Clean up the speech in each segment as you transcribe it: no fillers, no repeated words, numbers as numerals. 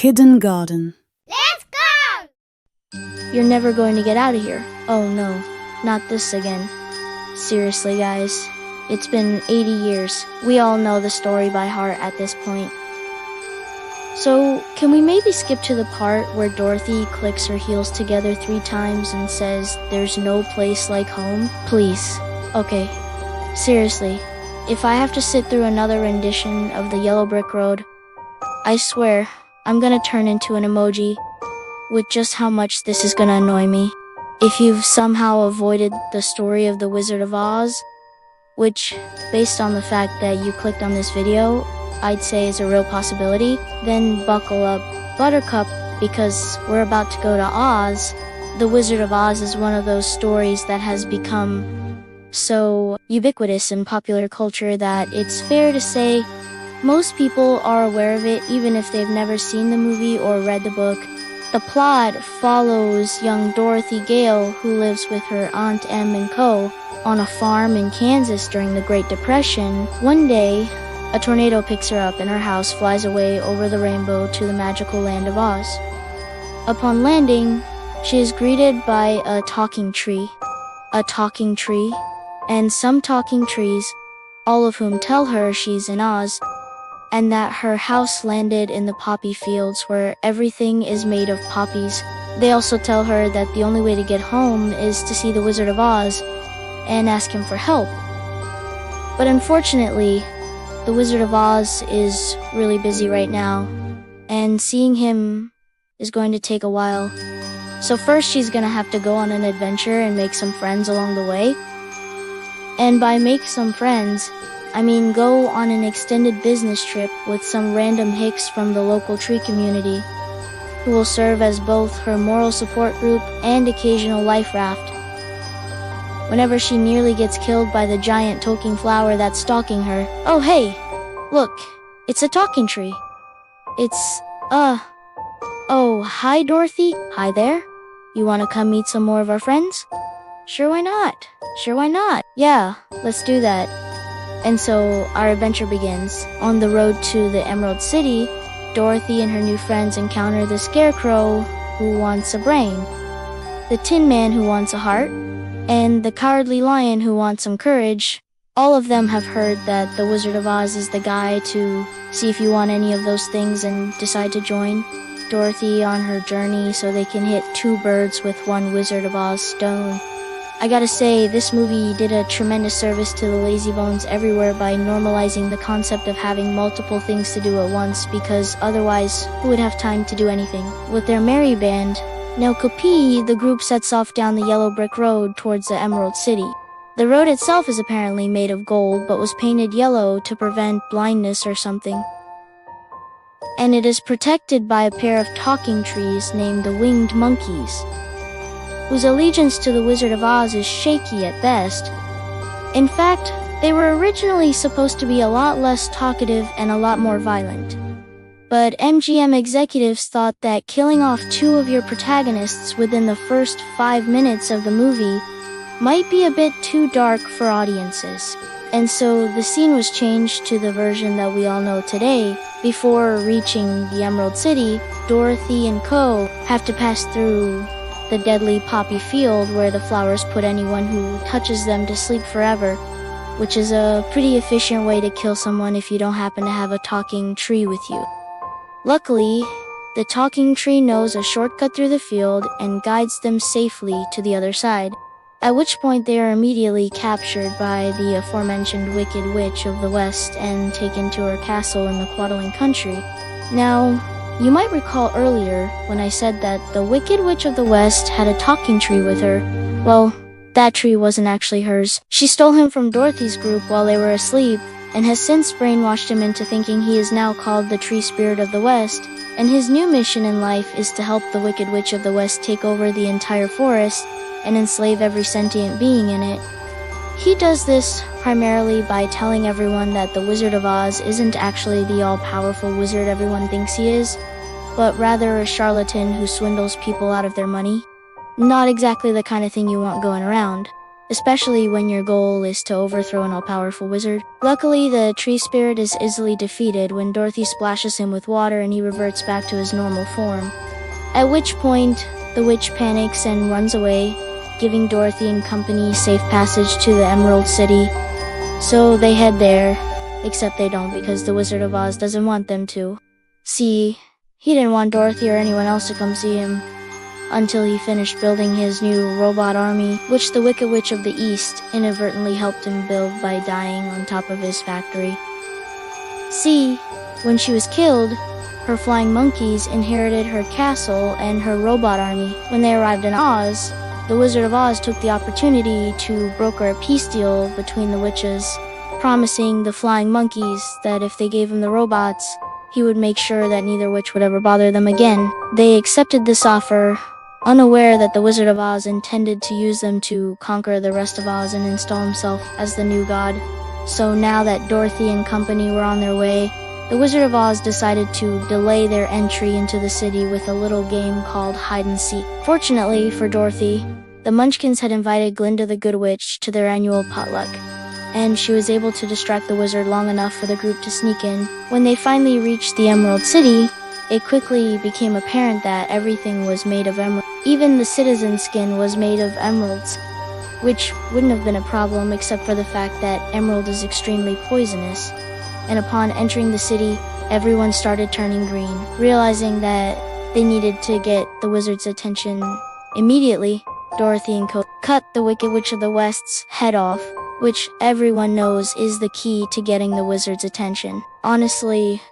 hidden garden. Let's go! You're never going to get out of here. Oh no, not this again. Seriously, guys. It's been 80 years. We all know the story by heart at this point. So, can we maybe skip to the part where Dorothy clicks her heels together 3 times and says, "There's no place like home"? Please. Okay. Seriously. If I have to sit through another rendition of the Yellow Brick Road, I swear, I'm gonna turn into an emoji with just how much this is gonna annoy me. If you've somehow avoided the story of the Wizard of Oz, which, based on the fact that you clicked on this video, I'd say is a real possibility, then buckle up, Buttercup, because we're about to go to Oz. The Wizard of Oz is one of those stories that has become so ubiquitous in popular culture that it's fair to say most people are aware of it even if they've never seen the movie or read the book. The plot follows young Dorothy Gale, who lives with her Aunt Em and co. on a farm in Kansas during the Great Depression. One day, a tornado picks her up and her house flies away over the rainbow to the magical land of Oz. Upon landing, she is greeted by a talking tree. A talking tree, and some talking trees, all of whom tell her she's in Oz, and that her house landed in the poppy fields where everything is made of poppies. They also tell her that the only way to get home is to see the Wizard of Oz and ask him for help. But unfortunately, the Wizard of Oz is really busy right now, and seeing him is going to take a while. So first she's gonna have to go on an adventure and make some friends along the way. And by make some friends, I mean go on an extended business trip with some random hicks from the local tree community, who will serve as both her moral support group and occasional life raft. Whenever she nearly gets killed by the giant talking flower that's stalking her. Oh hey, look, it's a talking tree. It's, oh, hi Dorothy. Hi there. You wanna come meet some more of our friends? Sure, why not? Sure, why not? Yeah, let's do that. And so our adventure begins. On the road to the Emerald City, Dorothy and her new friends encounter the Scarecrow, who wants a brain, the Tin Man, who wants a heart, and the Cowardly Lion, who wants some courage. All of them have heard that the Wizard of Oz is the guy to see if you want any of those things and decide to join Dorothy on her journey so they can hit 2 birds with 1 Wizard of Oz stone. I gotta say, this movie did a tremendous service to the lazy bones everywhere by normalizing the concept of having multiple things to do at once, because otherwise, who would have time to do anything? With their merry band, Now Kopi, the group sets off down the Yellow Brick Road towards the Emerald City. The road itself is apparently made of gold, but was painted yellow to prevent blindness or something. And it is protected by a pair of talking trees named the Winged Monkeys, whose allegiance to the Wizard of Oz is shaky at best. In fact, they were originally supposed to be a lot less talkative and a lot more violent. But MGM executives thought that killing off 2 of your protagonists within the first 5 minutes of the movie might be a bit too dark for audiences. And so the scene was changed to the version that we all know today. Before reaching the Emerald City, Dorothy and co. have to pass through the deadly poppy field where the flowers put anyone who touches them to sleep forever, which is a pretty efficient way to kill someone if you don't happen to have a talking tree with you. Luckily, the talking tree knows a shortcut through the field and guides them safely to the other side, at which point they are immediately captured by the aforementioned Wicked Witch of the West and taken to her castle in the Quadling Country. Now, you might recall earlier when I said that the Wicked Witch of the West had a talking tree with her. Well, that tree wasn't actually hers. She stole him from Dorothy's group while they were asleep, and has since brainwashed him into thinking he is now called the Tree Spirit of the West, and his new mission in life is to help the Wicked Witch of the West take over the entire forest and enslave every sentient being in it. He does this primarily by telling everyone that the Wizard of Oz isn't actually the all-powerful wizard everyone thinks he is, but rather a charlatan who swindles people out of their money. Not exactly the kind of thing you want going around. especially when your goal is to overthrow an all-powerful wizard. Luckily, the tree spirit is easily defeated when Dorothy splashes him with water and he reverts back to his normal form. At which point, the witch panics and runs away, giving Dorothy and company safe passage to the Emerald City. So they head there, except they don't because the Wizard of Oz doesn't want them to. See, he didn't want Dorothy or anyone else to come see him until he finished building his new robot army, which the Wicked Witch of the East inadvertently helped him build by dying on top of his factory. See, when she was killed, her flying monkeys inherited her castle and her robot army. When they arrived in Oz, the Wizard of Oz took the opportunity to broker a peace deal between the witches, promising the flying monkeys that if they gave him the robots, he would make sure that neither witch would ever bother them again. They accepted this offer, unaware that the Wizard of Oz intended to use them to conquer the rest of Oz and install himself as the new god. So now that Dorothy and company were on their way, the Wizard of Oz decided to delay their entry into the city with a little game called hide and seek. Fortunately for Dorothy, the Munchkins had invited Glinda the Good Witch to their annual potluck, and she was able to distract the wizard long enough for the group to sneak in. When they finally reached the Emerald City, it quickly became apparent that everything was made of emeralds. Even the citizen skin was made of emeralds, which wouldn't have been a problem except for the fact that emerald is extremely poisonous. And upon entering the city, everyone started turning green, realizing that they needed to get the wizard's attention immediately. Dorothy and Co. cut the Wicked Witch of the West's head off, which everyone knows is the key to getting the wizard's attention. Honestly,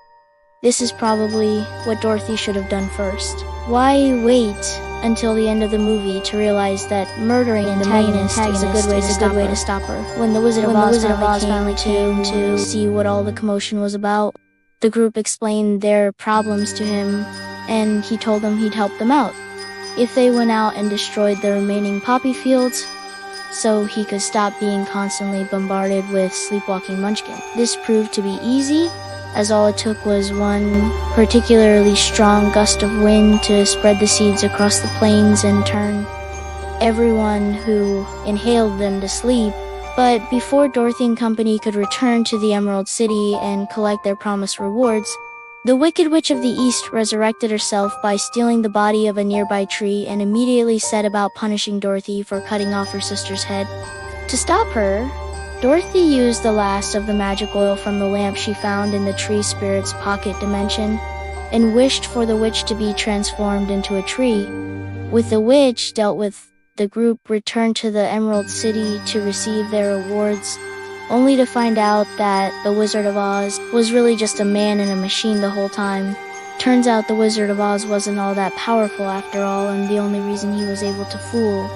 this is probably what Dorothy should have done first. Why wait until the end of the movie to realize that murdering an antagonist is a good way to stop her? When the Wizard of Oz finally came to see what all the commotion was about, the group explained their problems to him, and he told them he'd help them out if they went out and destroyed the remaining poppy fields, so he could stop being constantly bombarded with sleepwalking munchkins. This proved to be easy, as all it took was one particularly strong gust of wind to spread the seeds across the plains and turn everyone who inhaled them to sleep. But before Dorothy and company could return to the Emerald City and collect their promised rewards, the Wicked Witch of the East resurrected herself by stealing the body of a nearby tree and immediately set about punishing Dorothy for cutting off her sister's head. To stop her, Dorothy used the last of the magic oil from the lamp she found in the tree spirit's pocket dimension and wished for the witch to be transformed into a tree. With the witch dealt with, the group returned to the Emerald City to receive their rewards, only to find out that the Wizard of Oz was really just a man in a machine the whole time. Turns out the Wizard of Oz wasn't all that powerful after all, and the only reason he was able to fool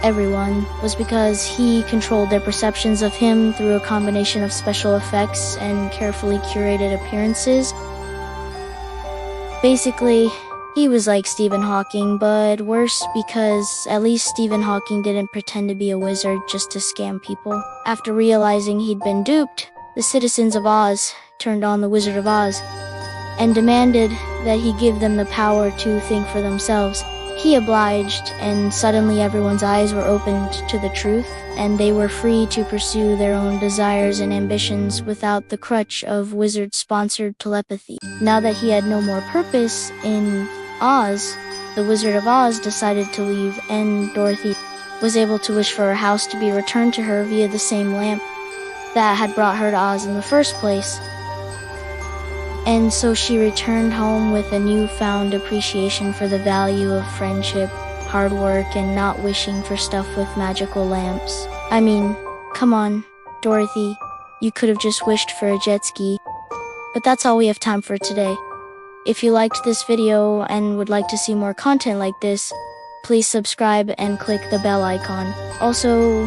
everyone was because he controlled their perceptions of him through a combination of special effects and carefully curated appearances. Basically, he was like Stephen Hawking, but worse because at least Stephen Hawking didn't pretend to be a wizard just to scam people. After realizing he'd been duped, the citizens of Oz turned on the Wizard of Oz and demanded that he give them the power to think for themselves. He obliged, and suddenly everyone's eyes were opened to the truth, and they were free to pursue their own desires and ambitions without the crutch of wizard-sponsored telepathy. Now that he had no more purpose in Oz, the Wizard of Oz decided to leave, and Dorothy was able to wish for her house to be returned to her via the same lamp that had brought her to Oz in the first place. And so she returned home with a newfound appreciation for the value of friendship, hard work, and not wishing for stuff with magical lamps. I mean, come on, Dorothy, you could have just wished for a jet ski. But that's all we have time for today. If you liked this video and would like to see more content like this, please subscribe and click the bell icon. Also,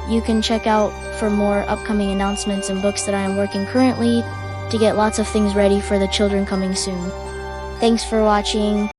you can check out for more upcoming announcements and books that I am working currently to get lots of things ready for the children coming soon. Thanks for watching.